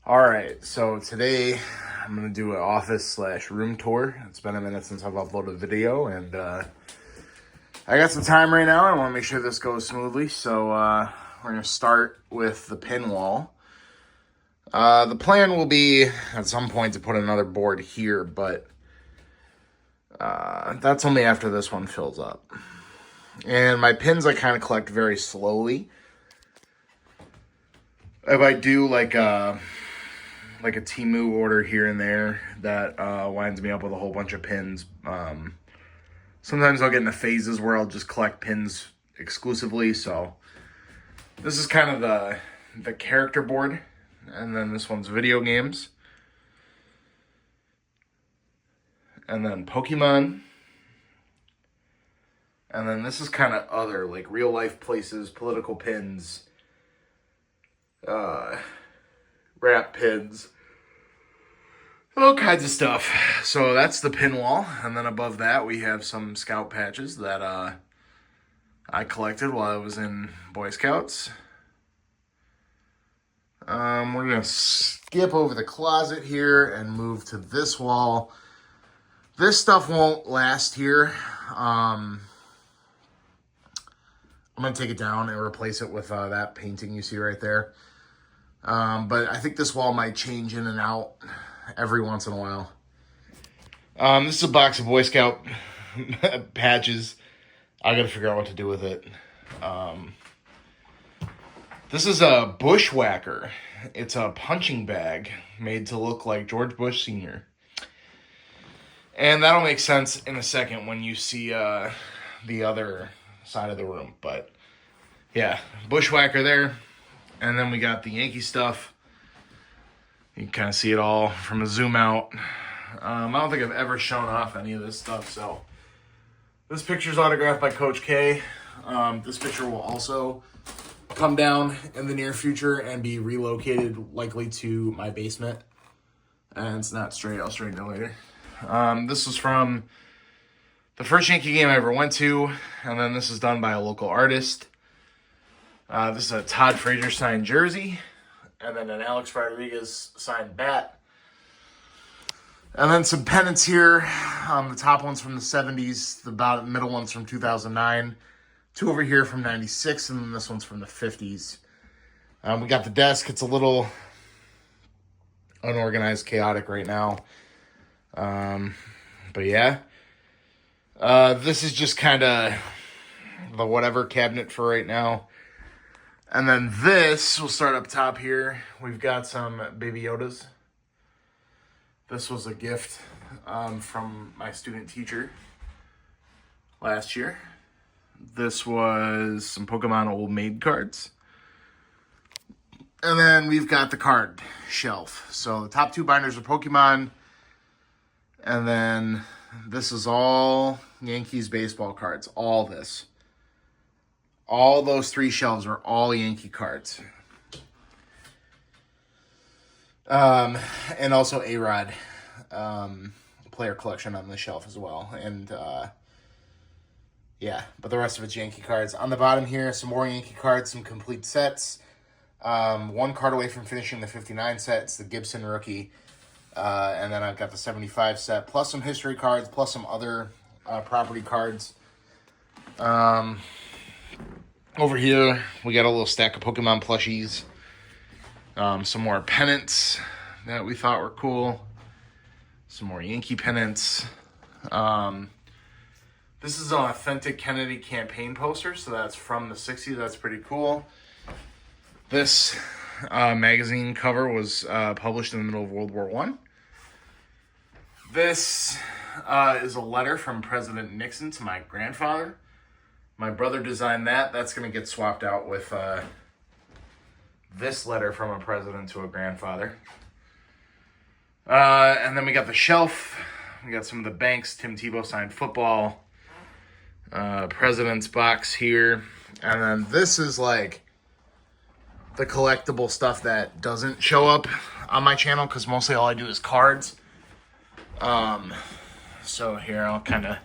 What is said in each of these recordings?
All right, so today I'm gonna do an office/room tour. It's been a minute since I've uploaded a video, and I got some time right now. I want to make sure this goes smoothly, so we're gonna start with the pin wall. The plan will be at some point to put another board here, but that's only after this one fills up. And my pins I kind of collect very slowly. If I do like a Temu order here and there, that winds me up with a whole bunch of pins. Sometimes I'll get into phases where I'll just collect pins exclusively. So this is kind of the character board, and then this one's video games, and then Pokemon, and then this is kind of other, like real life places, political pins, rap pins, all kinds of stuff. So that's the pin wall. And then above that, we have some scout patches that I collected while I was in Boy Scouts. We're going to skip over the closet here and move to this wall. This stuff won't last here. I'm going to take it down and replace it with that painting you see right there. But I think this wall might change in and out every once in a while. This is a box of Boy Scout patches. I gotta figure out what to do with it. This is a Bushwhacker. It's a punching bag made to look like George Bush Sr. And that'll make sense in a second when you see the other side of the room. But yeah, Bushwhacker there. And then we got the Yankee stuff. You can kind of see it all from a zoom out. I don't think I've ever shown off any of this stuff. So this picture's autographed by Coach K. This picture will also come down in the near future and be relocated likely to my basement. And it's not straight. I'll straighten it later. This was from the first Yankee game I ever went to. And then this is done by a local artist. This is a Todd Frazier signed jersey. And then an Alex Rodriguez signed bat. And then some pennants here. The top one's from the 70s. The middle one's from 2009. Two over here from 96. And then this one's from the 50s. We got the desk. It's a little unorganized, chaotic right now. But yeah. This is just kind of the whatever cabinet for right now. And then this, we'll start up top here. We've got some Baby Yodas. This was a gift from my student teacher last year. This was some Pokemon Old Maid cards. And then we've got the card shelf. So the top two binders are Pokemon. And then this is all Yankees baseball cards. All this. All those three shelves are all Yankee cards. And also A-Rod player collection on the shelf as well. And yeah, but the rest of it's Yankee cards. On the bottom here, some more Yankee cards, some complete sets. One card away from finishing the 59 set. It's the Gibson rookie. And then I've got the 75 set, plus some history cards, plus some other property cards. Over here, we got a little stack of Pokemon plushies. Some more pennants that we thought were cool. Some more Yankee pennants. This is an authentic Kennedy campaign poster, so that's from the 60s. That's pretty cool. This magazine cover was published in the middle of World War I. This is a letter from President Nixon to my grandfather. My brother designed that. That's going to get swapped out with this letter from a president to a grandfather. And then we got the shelf. We got some of the Banks, Tim Tebow signed football. President's box here. And then this is like the collectible stuff that doesn't show up on my channel because mostly all I do is cards. So here, I'll kind of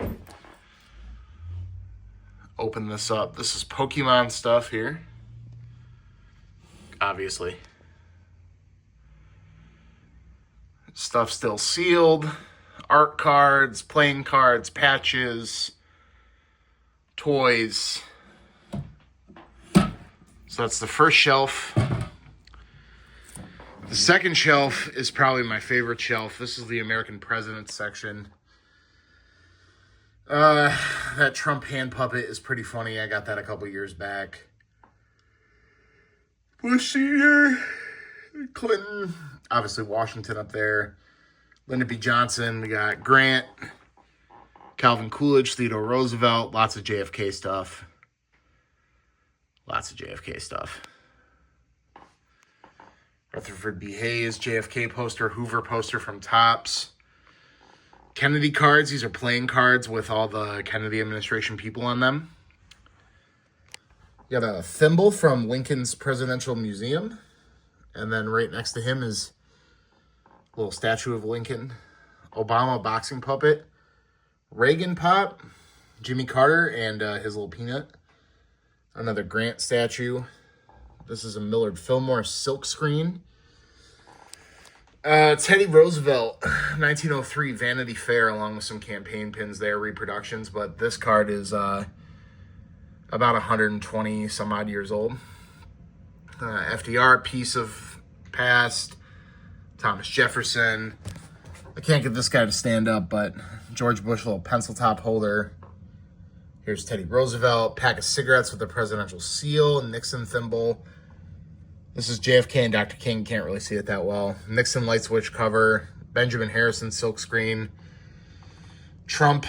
open this up. This is Pokemon stuff here. Obviously. Stuff still sealed. Art cards, playing cards, patches, toys. So that's the first shelf. The second shelf is probably my favorite shelf. This is the American Presidents section. That Trump hand puppet is pretty funny. I got that a couple years back. Bush Sr., Clinton, obviously Washington up there. Lyndon B. Johnson. We got Grant, Calvin Coolidge, Theodore Roosevelt. Lots of JFK stuff. Rutherford B. Hayes, JFK poster, Hoover poster from Topps. Kennedy cards. These are playing cards with all the Kennedy administration people on them. You got a thimble from Lincoln's Presidential Museum. And then right next to him is a little statue of Lincoln. Obama boxing puppet. Reagan pop. Jimmy Carter and his little peanut. Another Grant statue. This is a Millard Fillmore silk screen. Teddy Roosevelt, 1903 Vanity Fair, along with some campaign pins there, reproductions. But this card is about 120 some odd years old. FDR, piece of past. Thomas Jefferson. I can't get this guy to stand up, but George Bush, little pencil top holder. Here's Teddy Roosevelt, pack of cigarettes with the presidential seal, Nixon thimble. This is JFK and Dr. King. Can't really see it that well. Nixon light switch cover. Benjamin Harrison silk screen. Trump,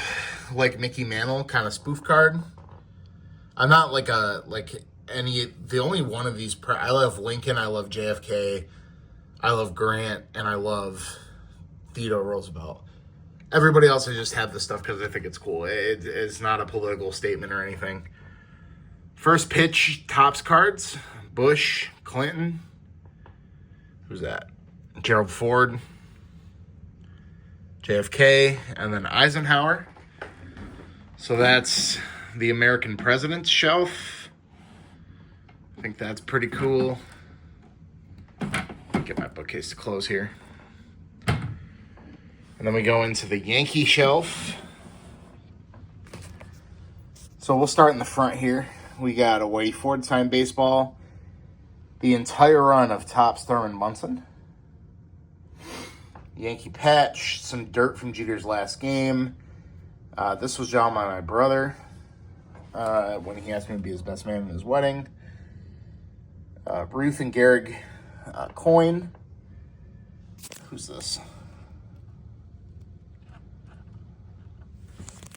like Mickey Mantle, kind of spoof card. I'm not the only one of these. I love Lincoln. I love JFK. I love Grant, and I love Theodore Roosevelt. Everybody else, I just have this stuff because I think it's cool. It's not a political statement or anything. First pitch, Topps cards. Bush, Clinton. Who's that? Gerald Ford. JFK, and then Eisenhower. So that's the American President's shelf. I think that's pretty cool. Get my bookcase to close here. And then we go into the Yankee shelf. So we'll start in the front here. We got a Whitey Ford signed baseball. The entire run of Topps Thurman Munson. Yankee patch. Some dirt from Jeter's last game. This was drawn by my brother when he asked me to be his best man in his wedding. Ruth and Gehrig coin. Who's this?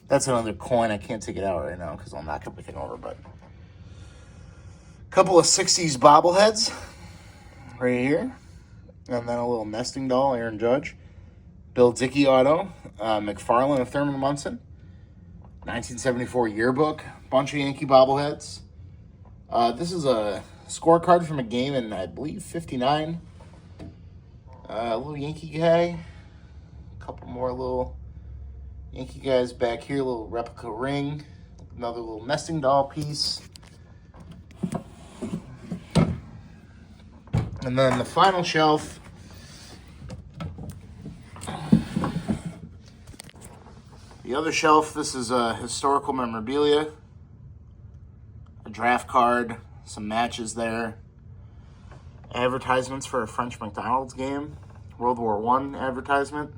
That's another coin. I can't take it out right now because I'll knock everything over, but couple of 60s bobbleheads right here. And then a little nesting doll, Aaron Judge. Bill Dickey auto. McFarlane of Thurman Munson. 1974 yearbook. Bunch of Yankee bobbleheads. This is a scorecard from a game in, I believe, 59. A little Yankee guy. A couple more little Yankee guys back here. A little replica ring. Another little nesting doll piece. And then the final shelf. The other shelf, this is historical memorabilia. A draft card, some matches there. Advertisements for a French McDonald's game. World War I advertisement.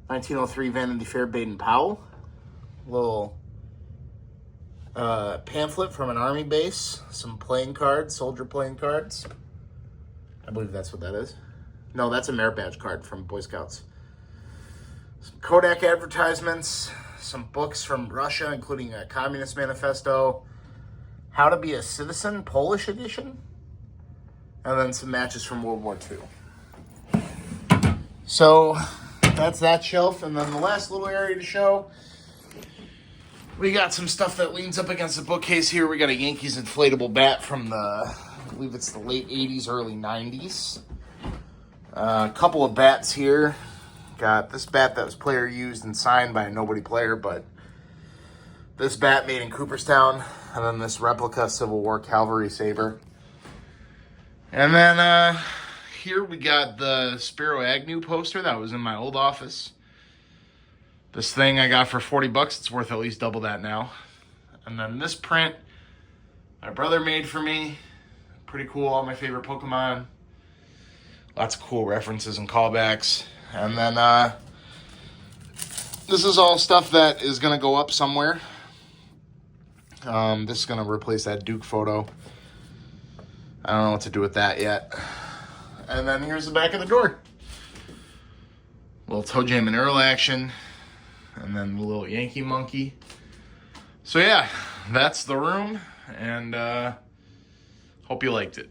1903 Vanity Fair Baden-Powell. Little pamphlet from an army base. Some playing cards, soldier playing cards. I believe that's what that is. No, that's a merit badge card from Boy Scouts. Some Kodak advertisements. Some books from Russia, including a Communist Manifesto. How to Be a Citizen, Polish edition. And then some matches from World War II. So that's that shelf. And then the last little area to show, we got some stuff that leans up against the bookcase here. We got a Yankees inflatable bat from I believe it's the late 80s, early 90s. A couple of bats here. Got this bat that was player used and signed by a nobody player, but this bat made in Cooperstown. And then this replica Civil War cavalry saber. And then here we got the Spiro Agnew poster that was in my old office. This thing I got for 40 bucks. It's worth at least double that now. And then this print my brother made for me. Pretty cool, all my favorite Pokemon. Lots of cool references and callbacks. And then this is all stuff that is going to go up somewhere. This is going to replace that Duke photo. I don't know what to do with that yet. And then here's the back of the door. Little Toe Jam and Earl action. And then the little Yankee monkey. So yeah, that's the room. And hope you liked it.